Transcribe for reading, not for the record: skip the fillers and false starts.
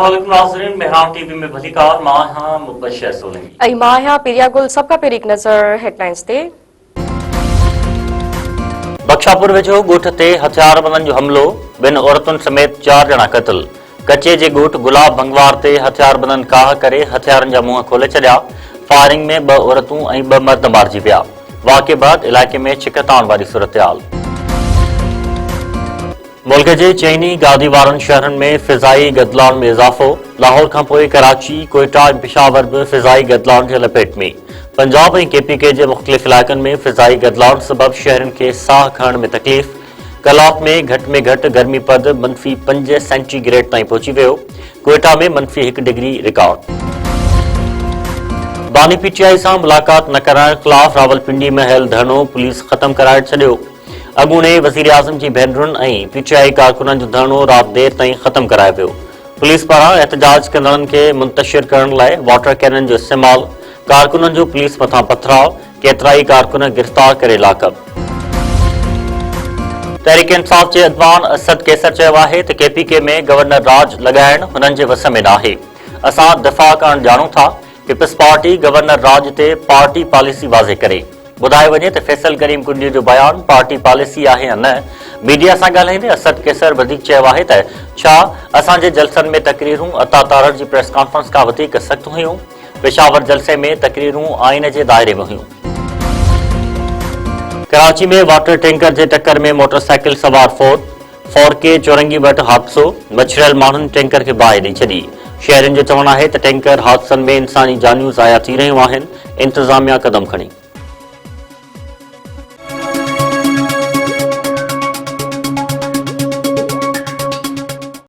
अस्सलामुअलैकुम नाज़रीन, मेहराम टीवी में भलीकार मां हां मुबशर सोलंगी ऐं मां आहियां पिरिया गुल। सबका पहिरीं हिकु नज़र हेडलाइंस ते। बख्शापुर वेझो ॻोठ ते हथियारबंदनि जो हमलो, 2 औरतुनि समेत 4 ॼणा क़त्ल। कचे जे ॻोठ गुलाब भंगवार ते हथियारबंदनि काह करे हथियारनि जा मुंहं खोले छॾिया। फायरिंग में 2 औरतूं ऐं 2 मर्द मारिजी विया। वाक़े बाद इलाइक़े में छिकताण वारी सूरतहाल। मुल्क के चइनी गादी वारनि शहरनि में फिज़ाई गदलाउनि में इज़ाफ़ो। लाहौर खां पोइ कराची, कोयटा ऐं पेशावर भी फिज़ाई गदलाउनि जे लपेट में। पंजाब ऐं KPK जे मुख़्तलिफ़ इलाइक़नि में फिज़ाई गदलाउनि सबब शहरनि खे साह खणण में तकलीफ़। कलाक में घटि गर्मी पद -5 सेंटीग्रेड ताईं पहुची वियो। कोयटा में -1 डिग्री रिकॉर्ड। बानी PTI सां मुलाक़ात न करण ख़िलाफ़ रावलपिंडी में हल धरनो पुलिस ख़त्म कराए छॾियो। अॻूणे वज़ीर आज़म जी भेनरुनि ऐं PTI कारकुननि जो धरनो राति देर ताईं ख़त्म करायो वियो। पुलिस पारां एहतजाज कंदड़नि खे मुंतशिर करण लाइ वाटर कैनन जो इस्तेमाल, कारकुननि जो पुलिस मथां पथराव, केतिराई कारकुन गिरफ़्तार करे लाकअप। तहरीक इंसाफ़ जे अॻवान असद कैसर चयो आहे त KPK में गवर्नर राज लॻाइण हुननि जे वस में नाहे। असां दिफ़ा करण ॼाणूं था। पीपल्स पार्टी गवर्नर राज ते पार्टी पॉलिसी वाज़े करे। ॿुधायो वञे त फैसल करीम कुंडी जो बयान पार्टी पॉलिसी आहे या न। मीडिया सां ॻाल्हाईंदे असद कैसर वधीक चयो आहे त छा असांजे जलसनि में तकरीरूं अता तारड़ जी प्रेस कॉन्फ्रेंस खां वधीक सख़्त हुयूं। पेशावर जलसे में तकरीरूं आइन जे दायरे में हुयूं। कराची में वाटर टैंकर जे टक्कर में मोटरसाइकिल सवार फौत के चौरंगी वटि हादसो। मछरियल माण्हुनि टैंकर खे बाहि ॾेई छॾी। शहरियुनि जो चवणु आहे त टैंकर हादसनि में इंसानी जानियूं ज़ाया थी रहियूं आहिनि। इंतज़ामिया क़दम खणी।